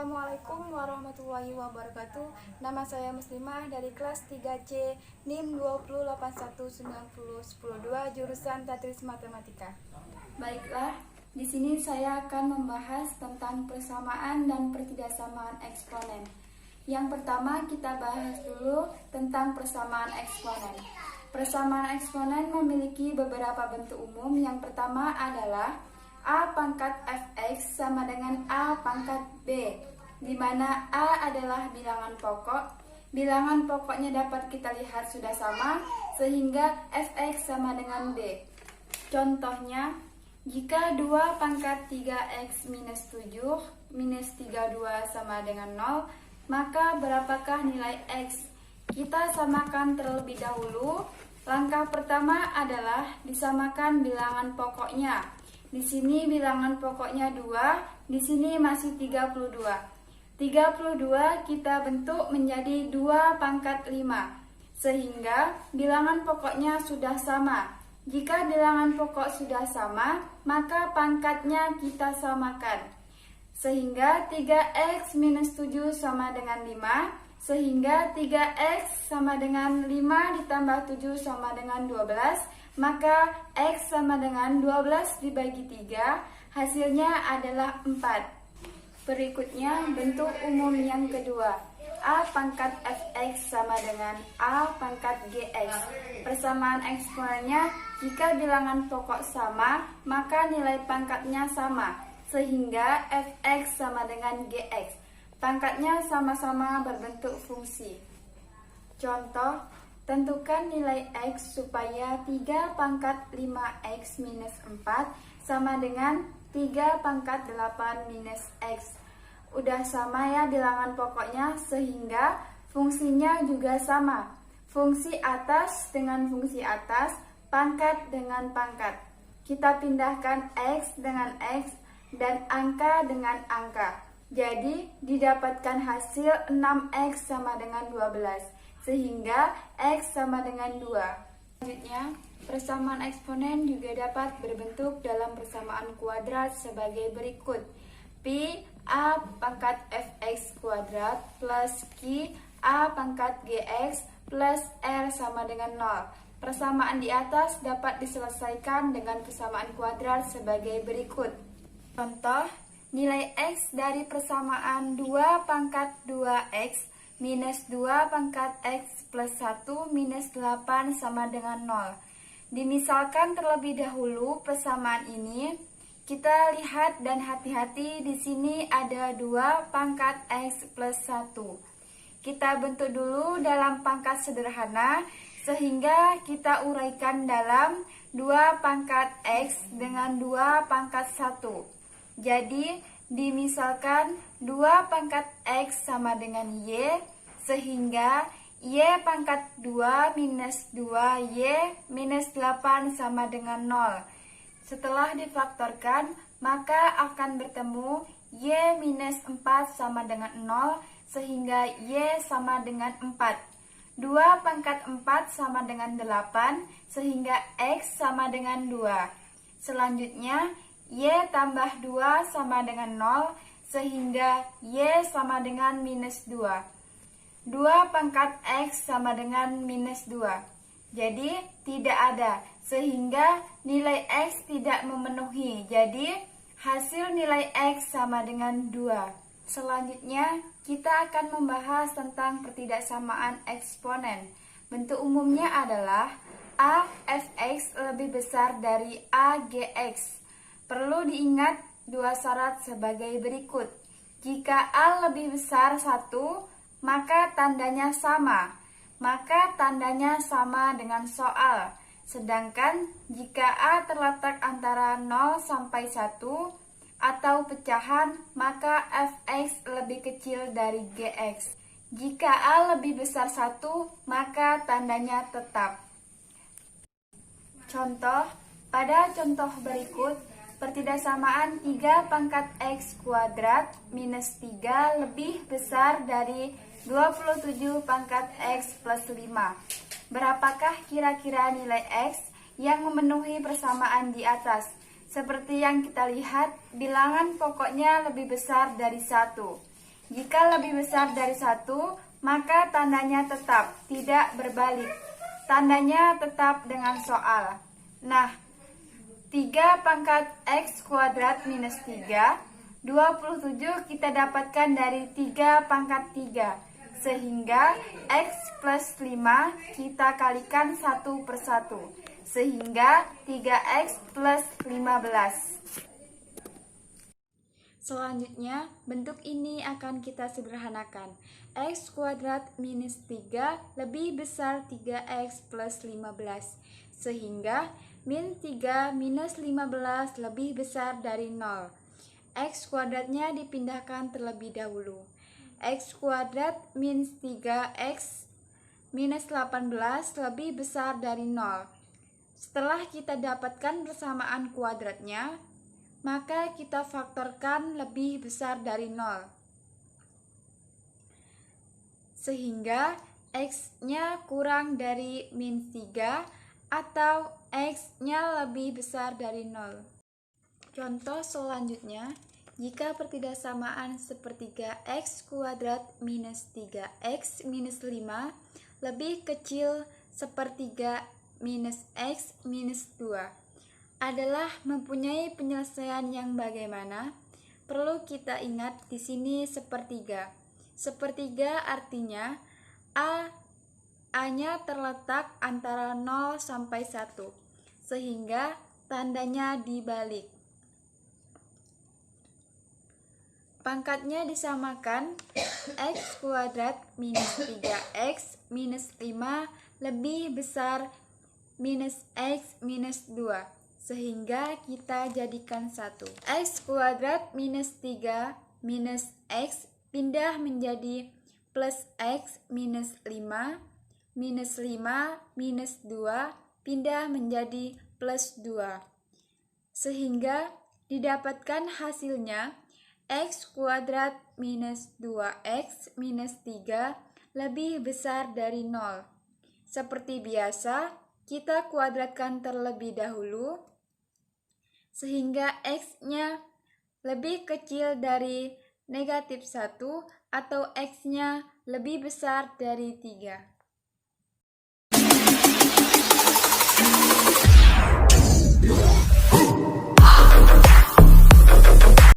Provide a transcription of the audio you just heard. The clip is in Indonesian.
Assalamualaikum warahmatullahi wabarakatuh. Nama saya Muslimah dari kelas 3C NIM 208190102 jurusan Tadris Matematika. Baiklah, di sini saya akan membahas tentang persamaan dan pertidaksamaan eksponen. Yang pertama kita bahas dulu tentang persamaan eksponen. Persamaan eksponen memiliki beberapa bentuk umum. Yang pertama adalah A pangkat fx sama dengan A pangkat b, di mana A adalah bilangan pokok. Bilangan pokoknya dapat kita lihat sudah sama, sehingga fx sama dengan b. Contohnya, jika 2 pangkat 3x minus 7 minus 32 sama dengan 0, maka berapakah nilai x? Kita samakan terlebih dahulu. Langkah pertama adalah disamakan bilangan pokoknya. Di sini bilangan pokoknya 2, di sini masih 32. 32 kita bentuk menjadi 2 pangkat 5, sehingga bilangan pokoknya sudah sama. Jika bilangan pokok sudah sama, maka pangkatnya kita samakan. Sehingga 3x minus 7 sama dengan 5, sehingga 3x sama dengan 5 ditambah 7 sama dengan 12, maka x sama dengan 12 dibagi 3, hasilnya adalah 4. Berikutnya bentuk umum yang kedua, A pangkat fx sama dengan A pangkat gx. Persamaan eksponennya, jika bilangan pokok sama, maka nilai pangkatnya sama, sehingga fx sama dengan gx. Pangkatnya sama-sama berbentuk fungsi. Contoh, tentukan nilai x supaya 3 pangkat 5x minus 4 sama dengan 3 pangkat 8 minus x. Udah sama ya bilangan pokoknya, sehingga fungsinya juga sama. Fungsi atas dengan fungsi atas, pangkat dengan pangkat. Kita pindahkan x dengan x dan angka dengan angka. Jadi didapatkan hasil 6x sama dengan 12. Sehingga x sama dengan 2. Selanjutnya, persamaan eksponen juga dapat berbentuk dalam persamaan kuadrat sebagai berikut. Pi A pangkat fx kuadrat plus Q A pangkat gx plus R sama dengan 0. Persamaan di atas dapat diselesaikan dengan persamaan kuadrat sebagai berikut. Contoh, nilai x dari persamaan 2 pangkat 2x minus 2 pangkat x plus 1 minus 8 sama dengan 0. Dimisalkan terlebih dahulu persamaan ini. Kita lihat dan hati-hati, di sini ada 2 pangkat x plus 1. Kita bentuk dulu dalam pangkat sederhana, sehingga kita uraikan dalam 2 pangkat x dengan 2 pangkat 1. Jadi, dimisalkan 2 pangkat x sama dengan y, sehingga y pangkat 2 minus 2y minus 8 sama dengan 0. Setelah difaktorkan, maka akan bertemu y minus 4 sama dengan 0, sehingga y sama dengan 4. 2 pangkat 4 sama dengan 8, sehingga x sama dengan 2. Selanjutnya, y tambah 2 sama dengan 0, sehingga y sama dengan minus 2. 2 pangkat x sama dengan minus 2. Jadi, tidak ada, sehingga nilai x tidak memenuhi. Jadi, hasil nilai x sama dengan 2. Selanjutnya, kita akan membahas tentang pertidaksamaan eksponen. Bentuk umumnya adalah A fx lebih besar dari A gx. Perlu diingat dua syarat sebagai berikut. Jika A lebih besar 1, maka tandanya sama. Maka tandanya sama dengan soal. Sedangkan jika A terletak antara 0 sampai 1 atau pecahan, maka fx lebih kecil dari gx. Jika A lebih besar 1, maka tandanya tetap. Contoh, pada contoh berikut, pertidaksamaan 3 pangkat x kuadrat minus 3 lebih besar dari 27 pangkat x plus 5. Berapakah kira-kira nilai x yang memenuhi persamaan di atas? Seperti yang kita lihat, bilangan pokoknya lebih besar dari 1. Jika lebih besar dari 1, maka tandanya tetap, tidak berbalik. Tandanya tetap dengan soal. Nah, 3 pangkat X kuadrat minus 3, 27 kita dapatkan dari 3 pangkat 3. Sehingga X plus 5 kita kalikan 1 per 1. Sehingga 3X plus 15. Selanjutnya, bentuk ini akan kita sederhanakan. X kuadrat minus 3 lebih besar 3X plus 15. Sehingga min 3 minus 15 lebih besar dari 0. X kuadratnya dipindahkan terlebih dahulu. X kuadrat minus 3X minus 18 lebih besar dari 0. Setelah kita dapatkan persamaan kuadratnya, maka kita faktorkan lebih besar dari 0. Sehingga X-nya kurang dari min 3 atau X-nya lebih besar dari 0. Contoh selanjutnya, jika pertidaksamaan sepertiga X kuadrat minus 3X minus 5 lebih kecil sepertiga minus X minus 2 adalah mempunyai penyelesaian yang bagaimana? Perlu kita ingat di sini sepertiga. Sepertiga artinya A-nya terletak antara 0 sampai 1, sehingga tandanya dibalik. Pangkatnya disamakan X kuadrat minus 3X minus 5 lebih besar minus X minus 2. Sehingga kita jadikan 1. X kuadrat minus 3 minus X pindah menjadi plus X minus 5. Minus 5 minus 2 pindah menjadi plus 2. Sehingga didapatkan hasilnya X kuadrat minus 2X minus 3 lebih besar dari 0. Seperti biasa, kita kuadratkan terlebih dahulu, sehingga X-nya lebih kecil dari negatif 1 atau X-nya lebih besar dari 3.